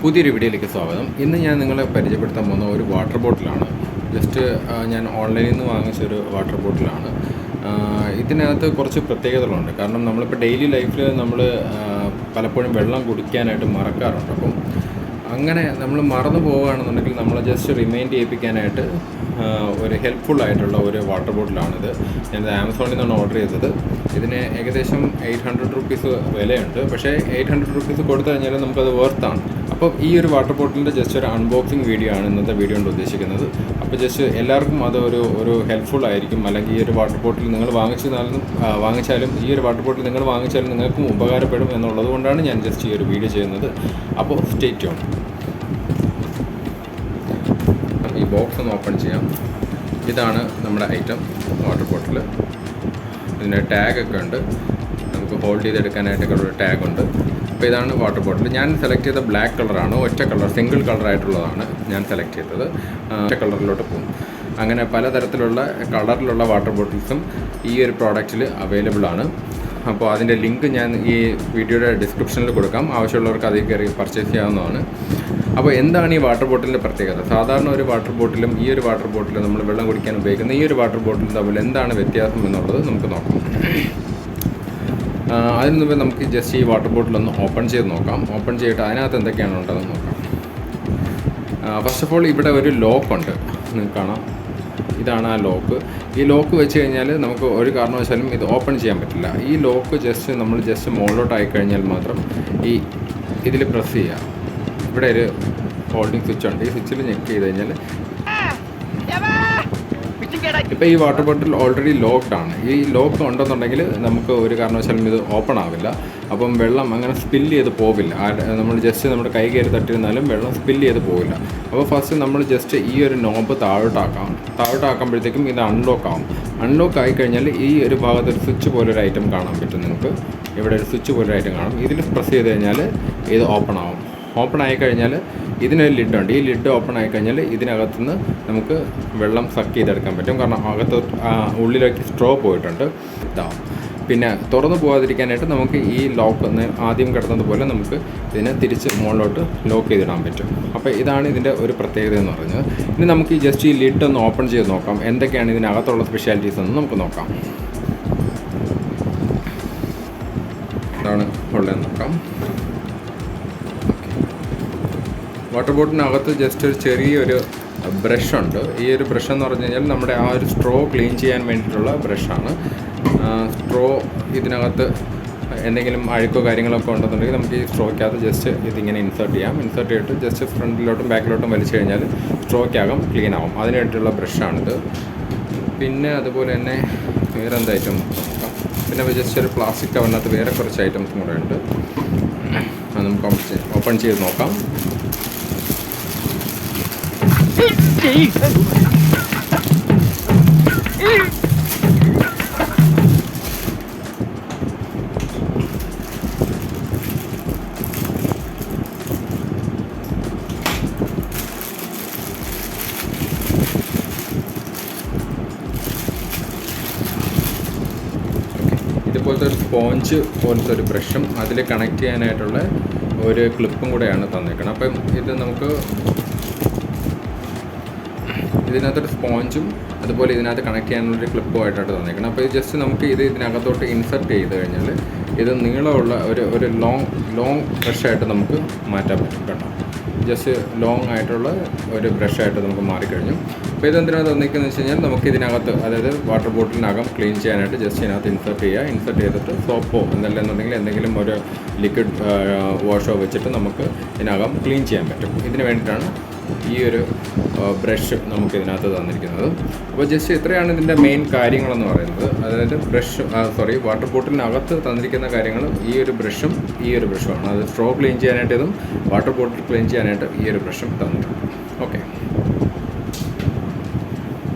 പുതിയൊരു വീഡിയോയിലേക്ക് സ്വാഗതം. ഇന്ന് ഞാൻ നിങ്ങളെ പരിചയപ്പെടുത്താൻ പോകുന്ന ഒരു വാട്ടർ ബോട്ടിലാണ്. ജസ്റ്റ് ഞാൻ ഓൺലൈനിൽ നിന്ന് വാങ്ങിച്ചൊരു വാട്ടർ ബോട്ടിലാണ്. ഇതിനകത്ത് കുറച്ച് പ്രത്യേകതകളുണ്ട്. കാരണം നമ്മളിപ്പോൾ ഡെയിലി ലൈഫിൽ നമ്മൾ പലപ്പോഴും വെള്ളം കുടിക്കാനായിട്ട് മറക്കാറുണ്ട്. അപ്പം അങ്ങനെ നമ്മൾ മറന്നു പോവുകയാണെന്നുണ്ടെങ്കിൽ നമ്മളെ ജസ്റ്റ് റിമൈൻഡ് ചെയ്യിപ്പിക്കാനായിട്ട് ഒരു ഹെൽപ്ഫുള്ളായിട്ടുള്ള ഒരു വാട്ടർ ബോട്ടിലാണിത്. ഞാനിത് ആമസോണിൽ നിന്നാണ് ഓർഡർ ചെയ്തത്. ഇതിന് ഏകദേശം 800 റുപ്പീസ് വിലയുണ്ട്. പക്ഷേ 800 റുപ്പീസ് കൊടുത്തു കഴിഞ്ഞാൽ നമുക്കത് വർത്താണ്. അപ്പോൾ ഈ ഒരു വാട്ടർ ബോട്ടിലിൻ്റെ ജസ്റ്റ് ഒരു അൺബോക്സിങ് വീഡിയോ ആണ് ഇന്നത്തെ വീഡിയോ കൊണ്ട് ഉദ്ദേശിക്കുന്നത്. അപ്പോൾ ജസ്റ്റ് എല്ലാവർക്കും അത് ഒരു ഹെൽപ്ഫുൾ ആയിരിക്കും. അല്ലെങ്കിൽ ഈ ഒരു വാട്ടർ ബോട്ടിൽ നിങ്ങൾ വാങ്ങിച്ചാലും ഈ ഒരു വാട്ടർ ബോട്ടിൽ നിങ്ങൾ വാങ്ങിച്ചാലും നിങ്ങൾക്കും ഉപകാരപ്പെടും എന്നുള്ളത് കൊണ്ടാണ് ഞാൻ ജസ്റ്റ് ഈ ഒരു വീഡിയോ ചെയ്യുന്നത്. അപ്പോൾ സ്റ്റേ ട്യൂൺ. ഈ ബോക്സ് ഒന്ന് ഓപ്പൺ ചെയ്യാം. ഇതാണ് നമ്മുടെ ഐറ്റം വാട്ടർ ബോട്ടിൽ. ഇതിന് ടാഗൊക്കെ ഉണ്ട്, നമുക്ക് ഹോൾഡ് ചെയ്തെടുക്കാനായിട്ടൊക്കെ ഒരു ടാഗുണ്ട്. അപ്പോൾ ഇതാണ് വാട്ടർ ബോട്ടിൽ. ഞാൻ സെലക്ട് ചെയ്ത ബ്ലാക്ക് കളറാണ്, ഒറ്റ കളർ സിംഗിൾ കളറായിട്ടുള്ളതാണ് ഞാൻ സെലക്ട് ചെയ്തത്. ഒറ്റ കളറിലോട്ട് പോകും. അങ്ങനെ പലതരത്തിലുള്ള കളറിലുള്ള വാട്ടർ ബോട്ടിൽസും ഈ ഒരു പ്രോഡക്റ്റിൽ അവൈലബിൾ ആണ്. അപ്പോൾ അതിൻ്റെ ലിങ്ക് ഞാൻ ഈ വീഡിയോയുടെ ഡിസ്ക്രിപ്ഷനിൽ കൊടുക്കാം. ആവശ്യമുള്ളവർക്ക് അതിൽ കയറി പർച്ചേസ് ചെയ്യാവുന്നതാണ്. അപ്പോൾ എന്താണ് ഈ വാട്ടർ ബോട്ടിലിൻ്റെ പ്രത്യേകത? സാധാരണ ഒരു വാട്ടർ ബോട്ടിലും ഈ ഒരു വാട്ടർ ബോട്ടിലും നമ്മൾ വെള്ളം കുടിക്കാൻ ഉപയോഗിക്കുന്ന ഈ ഒരു വാട്ടർ ബോട്ടിലും തമ്മിൽ എന്താണ് വ്യത്യാസം എന്നുള്ളത് നമുക്ക് നോക്കാം. അതിന് മുമ്പ് നമുക്ക് ജസ്റ്റ് ഈ വാട്ടർ ബോട്ടിലൊന്ന് ഓപ്പൺ ചെയ്ത് നോക്കാം. ഓപ്പൺ ചെയ്തിട്ട് അതിനകത്ത് എന്തൊക്കെയാണ് ഉണ്ടെന്ന് നോക്കാം. ഫസ്റ്റ് ഓഫ് ഓൾ ഇവിടെ ഒരു ലോക്കുണ്ട്, നിങ്ങൾക്ക് കാണാം. ഇതാണ് ആ ലോക്ക്. ഈ ലോക്ക് വെച്ച് കഴിഞ്ഞാൽ നമുക്ക് ഒരു കാരണവശാലും ഇത് ഓപ്പൺ ചെയ്യാൻ പറ്റില്ല. ഈ ലോക്ക് നമ്മൾ മുകളിലോട്ടായി കഴിഞ്ഞാൽ മാത്രം ഇതിൽ പ്രസ് ചെയ്യുക. ഇവിടെ ഒരു ഹോൾഡിംഗ് സ്വിച്ച് ഉണ്ട്. ഈ സ്വിച്ചിൽ ഞെക്ക് ചെയ്ത് കഴിഞ്ഞാൽ ഇപ്പോൾ ഈ വാട്ടർ ബോട്ടിൽ ഓൾറെഡി ലോക്ക്ഡ് ആണ്. ഈ ലോക്ക് ഉണ്ടെന്നുണ്ടെങ്കിൽ നമുക്ക് ഒരു കാരണവശാലും ഇത് ഓപ്പൺ ആവില്ല. അപ്പം വെള്ളം അങ്ങനെ സ്പില്ല് ചെയ്ത് പോവില്ല. നമ്മൾ നമ്മുടെ കൈ കയറി തട്ടിരുന്നാലും വെള്ളം സ്പില്ല് ചെയ്ത് പോവില്ല. അപ്പോൾ ഫസ്റ്റ് നമ്മൾ ഈ ഒരു നോബ് താഴോട്ടാക്കുമ്പോഴത്തേക്കും ഇത് അൺലോക്ക് ആവും. അൺലോക്ക് ആയിക്കഴിഞ്ഞാൽ ഈ ഒരു ഭാഗത്ത് ഒരു സ്വിച്ച് പോലൊരു ഐറ്റം കാണാൻ പറ്റും നിങ്ങൾക്ക്. ഇവിടെ ഒരു സ്വിച്ച് പോലൊരു ഐറ്റം കാണും. ഇതിൽ പ്രസ് ചെയ്ത് കഴിഞ്ഞാൽ ഇത് ഓപ്പൺ ആവും. ഓപ്പൺ ആയിക്കഴിഞ്ഞാൽ ഇതിനൊരു ലിഡുണ്ട്. ഈ ലിഡ് ഓപ്പൺ ആയിക്കഴിഞ്ഞാൽ ഇതിനകത്തുനിന്ന് നമുക്ക് വെള്ളം സക്ക് ചെയ്തെടുക്കാൻ പറ്റും. കാരണം ഉള്ളിലേക്ക് സ്ട്രോ പോയിട്ടുണ്ട്. പിന്നെ തുറന്നു പോകാതിരിക്കാനായിട്ട് നമുക്ക് ഈ ലോക്ക് ആദ്യം കിടന്നതുപോലെ നമുക്ക് ഇതിനെ തിരിച്ച് മുകളിലോട്ട് ലോക്ക് ചെയ്തിടാൻ പറ്റും. അപ്പോൾ ഇതാണ് ഇതിൻ്റെ ഒരു പ്രത്യേകത എന്ന് പറയുന്നത്. ഇനി നമുക്ക് ഈ ലിഡ് ഒന്ന് ഓപ്പൺ ചെയ്ത് നോക്കാം. എന്തൊക്കെയാണ് ഇതിനകത്തുള്ള സ്പെഷ്യാലിറ്റീസ് എന്ന് നമുക്ക് നോക്കാം. ഇതാണ് ഉള്ളതെന്ന് നോക്കാം. വാട്ടർ ബോട്ടിനകത്ത് ഒരു ചെറിയൊരു ബ്രഷുണ്ട്. ഈ ഒരു ബ്രഷ് എന്ന് പറഞ്ഞു കഴിഞ്ഞാൽ നമ്മുടെ ആ ഒരു സ്ട്രോ ക്ലീൻ ചെയ്യാൻ വേണ്ടിയിട്ടുള്ള ബ്രഷാണ്. സ്ട്രോ ഇതിനകത്ത് എന്തെങ്കിലും അഴുക്കോ കാര്യങ്ങളൊക്കെ ഉണ്ടെന്നുണ്ടെങ്കിൽ നമുക്ക് ഈ സ്ട്രോയ്ക്കകത്ത് ഇതിങ്ങനെ ഇൻസേർട്ട് ചെയ്യാം. ഇൻസേർട്ട് ചെയ്തിട്ട് ഫ്രണ്ടിലോട്ടും ബാക്കിലോട്ടും വലിച്ചു കഴിഞ്ഞാൽ സ്ട്രോയ്ക്കകം ക്ലീൻ ആവും. അതിന് വേണ്ടിയിട്ടുള്ള ബ്രഷാണിത്. പിന്നെ അതുപോലെ തന്നെ വേറെ എന്ത് ഐറ്റം നോക്കാം. പിന്നെ ഒരു പ്ലാസ്റ്റിക് കവറിനകത്ത് വേറെ കുറച്ച് ഐറ്റംസും കൂടെ ഉണ്ട്. അത് നമുക്ക് ഓപ്പൺ ചെയ്ത് നോക്കാം. ഇതുപോലത്തെ ഒരു സ്പോഞ്ച് പോലത്തെ ഒരു ബ്രഷും അതിൽ കണക്ട് ചെയ്യാനായിട്ടുള്ള ഒരു ക്ലിപ്പും കൂടെയാണ് തന്നേക്കുന്നത്. അപ്പം ഇത് നമുക്ക് ഇതിനകത്തൊരു സ്പോഞ്ചും അതുപോലെ ഇതിനകത്ത് കണക്ട് ചെയ്യാനുള്ളൊരു ക്ലിപ്പുമായിട്ടാണ് തന്നേക്കുന്നത്. അപ്പോൾ നമുക്ക് ഇതിനകത്തോട്ട് ഇൻസർട്ട് ചെയ്ത് കഴിഞ്ഞാൽ ഇത് നീളമുള്ള ഒരു ലോങ് ബ്രഷായിട്ട് നമുക്ക് മാറ്റാൻ പറ്റും. കേട്ടോ, ലോങ് ആയിട്ടുള്ള ഒരു ബ്രഷായിട്ട് നമുക്ക് മാറിക്കഴിഞ്ഞു. അപ്പോൾ ഇതെന്തിനാണ് തന്നിരിക്കുന്നത് വെച്ച് കഴിഞ്ഞാൽ നമുക്ക് ഇതിനകത്ത്, അതായത് വാട്ടർ ബോട്ടിലിനകം ക്ലീൻ ചെയ്യാനായിട്ട് ഇതിനകത്ത് ഇൻസർട്ട് ചെയ്തിട്ട് സോപ്പോ എന്നുണ്ടെങ്കിൽ എന്തെങ്കിലും ഒരു ലിക്വിഡ് വാഷോ വെച്ചിട്ട് നമുക്ക് ഇതിനകം ക്ലീൻ ചെയ്യാൻ പറ്റും. ഇതിന് വേണ്ടിയിട്ടാണ് ഈ ഒരു ബ്രഷ് നമുക്ക് ഇതിനകത്ത് തന്നിരിക്കുന്നത്. അപ്പോൾ ഇത്രയാണ് ഇതിൻ്റെ മെയിൻ കാര്യങ്ങളെന്ന് പറയുന്നത്. അതായത് വാട്ടർ ബോട്ടിലിനകത്ത് തന്നിരിക്കുന്ന കാര്യങ്ങൾ ഈ ഒരു ബ്രഷുമാണ്. അത് സ്ട്രോ ക്ലീൻ ചെയ്യാനായിട്ട് ഇതും വാട്ടർ ബോട്ടിൽ ക്ലീൻ ചെയ്യാനായിട്ട് ഈ ഒരു ബ്രഷും തന്നിട്ടുണ്ട്. ഓക്കെ,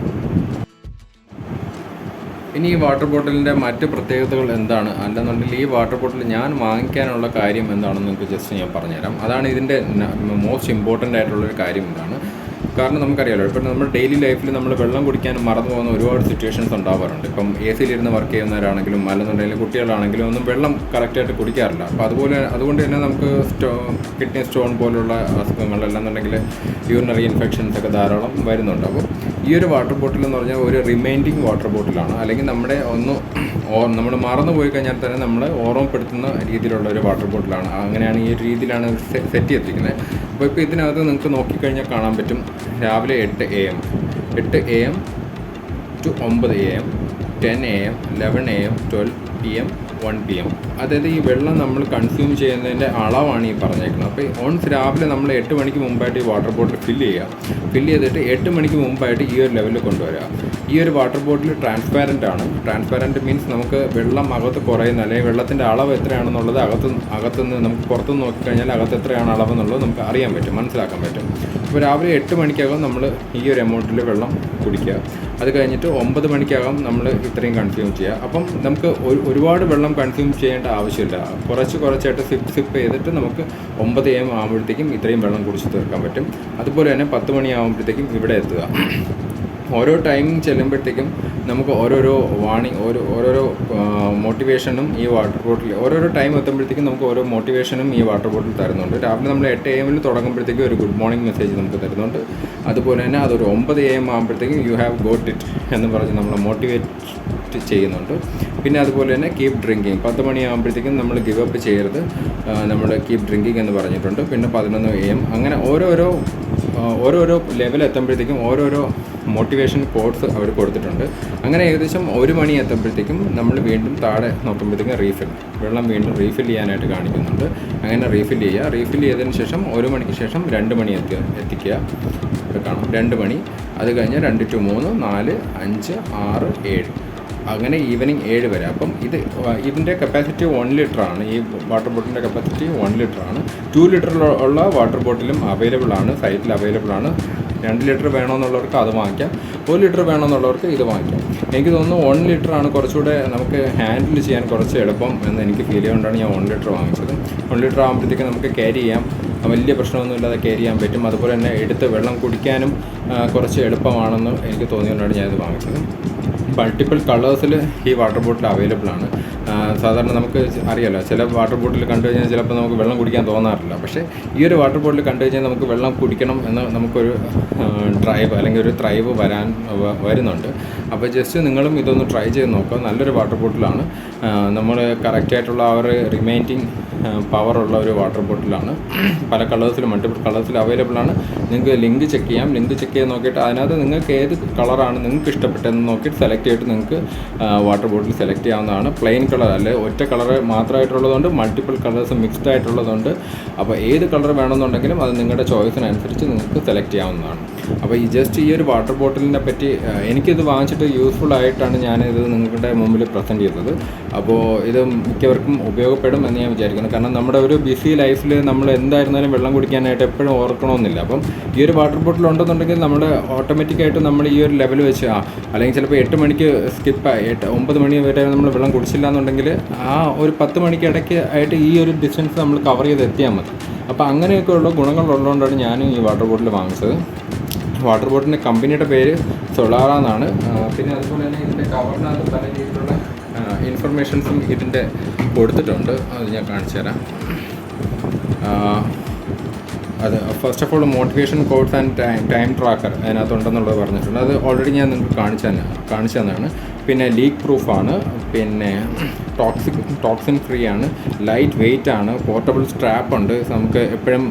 ഇനി ഈ വാട്ടർ ബോട്ടിലിൻ്റെ മറ്റ് പ്രത്യേകതകൾ എന്താണ്, അല്ലെന്നുണ്ടെങ്കിൽ ഈ വാട്ടർ ബോട്ടിൽ ഞാൻ വാങ്ങിക്കാനുള്ള കാര്യം എന്താണെന്ന് നിങ്ങൾക്ക് ഞാൻ പറഞ്ഞുതരാം. അതാണ് ഇതിൻ്റെ മോസ്റ്റ് ഇമ്പോർട്ടൻ്റ് ആയിട്ടുള്ളൊരു കാര്യം. എന്താണ് കാരണം നമുക്കറിയാലോ, ഇപ്പം നമ്മൾ ഡെയിലി ലൈഫിൽ നമ്മൾ വെള്ളം കുടിക്കാൻ മറന്നു പോകുന്ന ഒരുപാട് സിറ്റുവേഷൻസ് ഉണ്ടാവാറുണ്ട്. ഇപ്പം AC-ലിരുന്ന് വർക്ക് ചെയ്യുന്നവരാണെങ്കിലും അല്ലെന്നുണ്ടെങ്കിൽ കുട്ടികളാണെങ്കിലും ഒന്നും വെള്ളം കറക്റ്റായിട്ട് കുടിക്കാറില്ല. അപ്പോൾ അതുകൊണ്ട് തന്നെ നമുക്ക് കിഡ്നി സ്റ്റോൺ പോലുള്ള അസുഖങ്ങൾ അല്ലെന്നുണ്ടെങ്കിൽ യൂറിനറി ഇൻഫെക്ഷൻസ് ഒക്കെ ധാരാളം വരുന്നുണ്ട്. അപ്പോൾ ഈ ഒരു വാട്ടർ ബോട്ടിൽ എന്ന് പറഞ്ഞാൽ ഒരു റിമൈൻഡിങ് വാട്ടർ ബോട്ടിലാണ്, അല്ലെങ്കിൽ നമ്മുടെ നമ്മൾ മറന്നു പോയി കഴിഞ്ഞാൽ തന്നെ നമ്മളെ ഓർമ്മപ്പെടുത്തുന്ന രീതിയിലുള്ള ഒരു വാട്ടർ ബോട്ടിലാണ്. അങ്ങനെയാണ് ഈ ഒരു രീതിയിലാണ് സെറ്റ് ചെയ്തിരിക്കുന്നത്. അപ്പോൾ ഇപ്പോൾ ഇതിനകത്ത് നിങ്ങൾക്ക് നോക്കിക്കഴിഞ്ഞാൽ കാണാൻ പറ്റും, രാവിലെ 8 AM to 9 AM, 10 AM, 11 AM, 12 PM, 1 PM. അതായത് ഈ വെള്ളം നമ്മൾ കൺസ്യൂം ചെയ്യുന്നതിൻ്റെ അളവാണ് ഈ പറഞ്ഞേക്കുന്നത്. അപ്പോൾ രാവിലെ നമ്മൾ 8 മണിക്ക് മുമ്പായിട്ട് ഈ വാട്ടർ ബോട്ടിൽ ഫില്ല് ചെയ്തിട്ട് 8 മണിക്ക് മുമ്പായിട്ട് ഈ ഒരു ലെവലിൽ കൊണ്ടുവരിക. ഈ ഒരു വാട്ടർ ബോട്ടിൽ ട്രാൻസ്പാരൻ്റ് ആണ്. ട്രാൻസ്പാരൻ്റ് മീൻസ് നമുക്ക് വെള്ളം അകത്ത് കുറയുന്ന, അല്ലെങ്കിൽ വെള്ളത്തിൻ്റെ അളവ് എത്രയാണെന്നുള്ളത് അകത്തുനിന്ന് നമുക്ക് പുറത്തുനിന്ന് നോക്കിക്കഴിഞ്ഞാൽ അകത്ത് എത്രയാണ് അളവെന്നുള്ളത് നമുക്ക് അറിയാൻ പറ്റും, മനസ്സിലാക്കാൻ പറ്റും. അപ്പോൾ രാവിലെ 8 മണിക്കകം നമ്മൾ ഈ ഒരു എമൗണ്ടിൽ വെള്ളം കുടിക്കുക. അത് കഴിഞ്ഞിട്ട് 9 മണിക്കകം നമ്മൾ ഇത്രയും കൺസ്യൂം ചെയ്യുക. അപ്പം നമുക്ക് ഒരുപാട് വെള്ളം കൺസ്യൂം ചെയ്യേണ്ട ആവശ്യമില്ല. കുറച്ചായിട്ട് സിപ്പ് ചെയ്തിട്ട് നമുക്ക് 9 AM ആകുമ്പോഴത്തേക്കും ഇത്രയും വെള്ളം കുടിച്ച് തീർക്കാൻ പറ്റും. അതുപോലെ തന്നെ 10 മണിയാകുമ്പോഴത്തേക്കും ഇവിടെ എത്തുക. ഓരോ ടൈമിങ് ചെല്ലുമ്പോഴത്തേക്കും നമുക്ക് ഓരോരോ ഓരോരോ മോട്ടിവേഷനും ഈ വാട്ടർ ബോട്ടിൽ ഓരോരോ ടൈം എത്തുമ്പോഴത്തേക്കും നമുക്ക് ഓരോ മോട്ടിവേഷനും ഈ വാട്ടർ ബോട്ടിൽ തരുന്നുണ്ട്. രാവിലെ നമ്മൾ 8 AM തുടങ്ങുമ്പോഴത്തേക്കും ഒരു ഗുഡ് മോർണിംഗ് മെസ്സേജ് നമുക്ക് തരുന്നുണ്ട്. അതുപോലെ തന്നെ അതൊരു 9 AM ആകുമ്പോഴത്തേക്കും യു ഹാവ് ഗോട്ട് ഇറ്റ് എന്ന് പറഞ്ഞ് നമ്മളെ മോട്ടിവേറ്റ് ചെയ്യുന്നുണ്ട്. പിന്നെ അതുപോലെ തന്നെ കീപ് ഡ്രിങ്കിങ് 10 മണിയാകുമ്പോഴത്തേക്കും നമ്മൾ ഗിവ് അപ്പ് ചെയ്യരുത്, നമ്മൾ കീപ് ഡ്രിങ്കിങ് എന്ന് പറഞ്ഞിട്ടുണ്ട്. പിന്നെ 11 AM അങ്ങനെ ഓരോരോ ലെവൽ എത്തുമ്പോഴത്തേക്കും ഓരോരോ മോട്ടിവേഷൻ കോഡ്സ് അവർ കൊടുത്തിട്ടുണ്ട്. അങ്ങനെ ഏകദേശം 1 മണി എത്തുമ്പോഴത്തേക്കും നമ്മൾ വീണ്ടും താഴെ നോക്കുമ്പോഴത്തേക്കും വെള്ളം വീണ്ടും റീഫിൽ ചെയ്യാനായിട്ട് കാണിക്കുന്നുണ്ട്. അങ്ങനെ റീഫിൽ ചെയ്തതിന് ശേഷം 1 മണിക്ക് ശേഷം 2 മണി എത്തിക്കുക. ഇവിടെ കാണാം 2 മണി, അത് കഴിഞ്ഞ് 2 to 3, 4, 5, 6, 7 അങ്ങനെ ഈവനിങ് 7 വരെ. അപ്പം ഇതിൻ്റെ കപ്പാസിറ്റി 1 ലിറ്ററാണ്. ഈ വാട്ടർ ബോട്ടിലിൻ്റെ കപ്പാസിറ്റി 1 ലിറ്ററാണ്. 2 ലിറ്റർ ഉള്ള വാട്ടർ ബോട്ടിലും സൈറ്റിൽ അവൈലബിൾ ആണ്. 2 ലിറ്റർ വേണമെന്നുള്ളവർക്ക് അത് വാങ്ങിക്കാം, 1 ലിറ്റർ വേണമെന്നുള്ളവർക്ക് ഇത് വാങ്ങിക്കാം. എനിക്ക് തോന്നുന്നു 1 ലിറ്ററാണ് കുറച്ചുകൂടെ നമുക്ക് ഹാൻഡിൽ ചെയ്യാൻ കുറച്ച് എളുപ്പം എന്ന് എനിക്ക് ഫീൽ ചെയ്യുന്നതുകൊണ്ടാണ് ഞാൻ 1 ലിറ്റർ വാങ്ങിച്ചത്. 1 ലിറ്റർ ആകുമ്പോഴത്തേക്ക് നമുക്ക് ക്യാരി ചെയ്യാം, വലിയ പ്രശ്നമൊന്നുമില്ലാതെ ക്യാരി ചെയ്യാൻ പറ്റും. അതുപോലെ തന്നെ എടുത്ത് വെള്ളം കുടിക്കാനും കുറച്ച് എളുപ്പമാണെന്ന് എനിക്ക് തോന്നിയതുകൊണ്ടാണ് ഞാനിത് വാങ്ങിച്ചത്. മൾട്ടിപ്പിൾ കളേഴ്സിൽ ഈ വാട്ടർ ബോട്ടിൽ അവൈലബിൾ ആണ്. സാധാരണ നമുക്ക് അറിയാമല്ലോ, ചില വാട്ടർ ബോട്ടിൽ കണ്ടു കഴിഞ്ഞാൽ ചിലപ്പോൾ നമുക്ക് വെള്ളം കുടിക്കാൻ തോന്നാറില്ല. പക്ഷേ ഈ ഒരു വാട്ടർ ബോട്ടിൽ കണ്ടു കഴിഞ്ഞാൽ നമുക്ക് വെള്ളം കുടിക്കണം എന്ന് നമുക്കൊരു ഡ്രൈവ് അല്ലെങ്കിൽ ഒരു ത്രൈവ് വരുന്നുണ്ട്. അപ്പോൾ ജസ്റ്റ് നിങ്ങളും ഇതൊന്ന് ട്രൈ ചെയ്ത് നോക്കുക. നല്ലൊരു വാട്ടർ ബോട്ടിലാണ്. നമ്മൾ കറക്റ്റായിട്ടുള്ള ആ ഒരു റിമൈൻഡിങ് പവറുള്ള ഒരു വാട്ടർ ബോട്ടിലാണ്. പല കളേഴ്സിലും മൾട്ടിപ്പിൾ കളേഴ്സിൽ അവൈലബിൾ ആണ്. നിങ്ങൾക്ക് ലിങ്ക് ചെക്ക് ചെയ്യാം. ലിങ്ക് ചെക്ക് ചെയ്ത് നോക്കിയിട്ട് അതിനകത്ത് നിങ്ങൾക്ക് ഏത് കളറാണ് നിങ്ങൾക്ക് ഇഷ്ടപ്പെട്ടതെന്ന് നോക്കിയിട്ട് സെലക്ട് ചെയ്തിട്ട് നിങ്ങൾക്ക് വാട്ടർ ബോട്ടിൽ സെലക്ട് ചെയ്യാവുന്നതാണ്. പ്ലെയിൻ കളർ അല്ലെ, ഒറ്റ കളർ മാത്രമായിട്ടുള്ളതുകൊണ്ട് മൾട്ടിപ്പിൾ കളേഴ്സ് മിക്സ്ഡ് ആയിട്ടുള്ളതുകൊണ്ട് അപ്പോൾ ഏത് കളർ വേണമെന്നുണ്ടെങ്കിലും അത് നിങ്ങളുടെ ചോയ്സിനനുസരിച്ച് നിങ്ങൾക്ക് സെലക്ട് ചെയ്യാവുന്നതാണ്. അപ്പോൾ ഈ ഒരു വാട്ടർ ബോട്ടിലിനെ പറ്റി എനിക്കിത് വാങ്ങിച്ചിട്ട് യൂസ്ഫുൾ ആയിട്ടാണ് ഞാനിത് നിങ്ങളുടെ മുമ്പിൽ പ്രസൻറ്റ് ചെയ്തത്. അപ്പോൾ ഇത് മിക്കവർക്കും ഉപയോഗപ്പെടും എന്ന് ഞാൻ വിചാരിക്കുന്നു. കാരണം നമ്മുടെ ഒരു ബിസി ലൈഫിൽ നമ്മൾ എന്തായിരുന്നാലും വെള്ളം കുടിക്കാനായിട്ട് എപ്പോഴും ഓർക്കണമെന്നില്ല. അപ്പം ഈ ഒരു വാട്ടർ ബോട്ടിൽ ഉണ്ടെന്നുണ്ടെങ്കിൽ നമ്മുടെ ഓട്ടോമാറ്റിക്കായിട്ട് നമ്മൾ ഈ ഒരു ലെവൽ വെച്ച് അല്ലെങ്കിൽ ചിലപ്പോൾ 8 മണിക്ക് സ്കിപ്പായി 9 മണി വരെ നമ്മൾ വെള്ളം കുടിച്ചില്ല എന്നുണ്ടെങ്കിൽ ആ ഒരു 10 മണിക്ക് ഇടയ്ക്ക് ആയിട്ട് ഈ ഒരു ഡിസ്റ്റൻസ് നമ്മൾ കവർ ചെയ്ത് എത്തിയാൽ മതി. അപ്പോൾ അങ്ങനെയൊക്കെയുള്ള ഗുണങ്ങളുള്ളതുകൊണ്ടാണ് ഞാനും ഈ വാട്ടർ ബോട്ടിൽ വാങ്ങിച്ചത്. വാട്ടർ ബോട്ടിൻ്റെ കമ്പനിയുടെ പേര് സൊളാറ എന്നാണ്. പിന്നെ അതുപോലെ തന്നെ ഇതിൻ്റെ കവറിനകത്ത് പല രീതിയിലുള്ള ഇൻഫർമേഷൻസും ഇതിൻ്റെ കൊടുത്തിട്ടുണ്ട്. അത് ഞാൻ കാണിച്ചു തരാം. അത് first of all motivation quotes and time tracker അതിനകത്തുണ്ടെന്നുള്ളത് പറഞ്ഞിട്ടുണ്ട്. അത് ഓൾറെഡി ഞാൻ നിങ്ങൾക്ക് കാണിച്ചു തന്നതാണ്. പിന്നെ ലീക്ക് പ്രൂഫാണ്, പിന്നെ ടോക്സിൻ ഫ്രീ ആണ്, ലൈറ്റ് വെയിറ്റ് ആണ്, പോർട്ടബിൾ സ്ട്രാപ്പ് ഉണ്ട്. നമുക്ക് എപ്പോഴും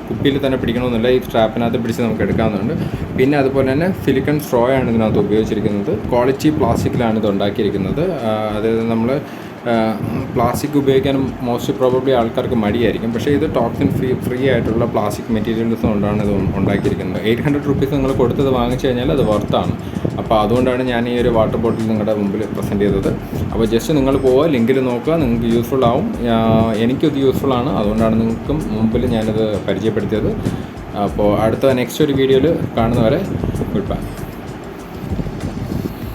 കുപ്പിയിൽ തന്നെ പിടിക്കണമെന്നില്ല, ഈ സ്ട്രാപ്പിനകത്ത് പിടിച്ച് നമുക്ക് എടുക്കാവുന്നതുണ്ട്. പിന്നെ അതുപോലെ തന്നെ സിലിക്കൺ സ്ട്രോ ആണ് ഇതിനകത്ത് ഉപയോഗിച്ചിരിക്കുന്നത്. ക്വാളിറ്റി പ്ലാസ്റ്റിക്കിലാണ് ഇത് ഉണ്ടാക്കിയിരിക്കുന്നത്. അതായത് നമ്മൾ പ്ലാസ്റ്റിക് ഉപയോഗിക്കാനും മോസ്റ്റ് പ്രോബബ്ലി ആൾക്കാർക്ക് മടിയായിരിക്കും. പക്ഷേ ഇത് ടോക്സിൻ ഫ്രീ ആയിട്ടുള്ള പ്ലാസ്റ്റിക് മെറ്റീരിയൽസ് കൊണ്ടാണ് ഇത് ഉണ്ടാക്കിയിരിക്കുന്നത്. 800 റുപ്പീസ് നിങ്ങൾ കൊടുത്തത് വാങ്ങിച്ചു കഴിഞ്ഞാൽ അത് വർത്താണ്. അപ്പോൾ അതുകൊണ്ടാണ് ഞാൻ ഈ ഒരു വാട്ടർ ബോട്ടിൽ നിങ്ങളുടെ മുമ്പിൽ പ്രസൻറ്റ് ചെയ്തത്. അപ്പോൾ ജസ്റ്റ് നിങ്ങൾ പോവുക, ലിങ്കിൽ നോക്കുക, നിങ്ങൾക്ക് യൂസ്ഫുൾ ആവും. എനിക്കത് യൂസ്ഫുൾ ആണ്, അതുകൊണ്ടാണ് നിങ്ങൾക്കും മുമ്പിൽ ഞാനത് പരിചയപ്പെടുത്തിയത്. അപ്പോൾ അടുത്ത നെക്സ്റ്റ് ഒരു വീഡിയോയിൽ കാണുന്നവരെ ഗുഡ് ബൈ.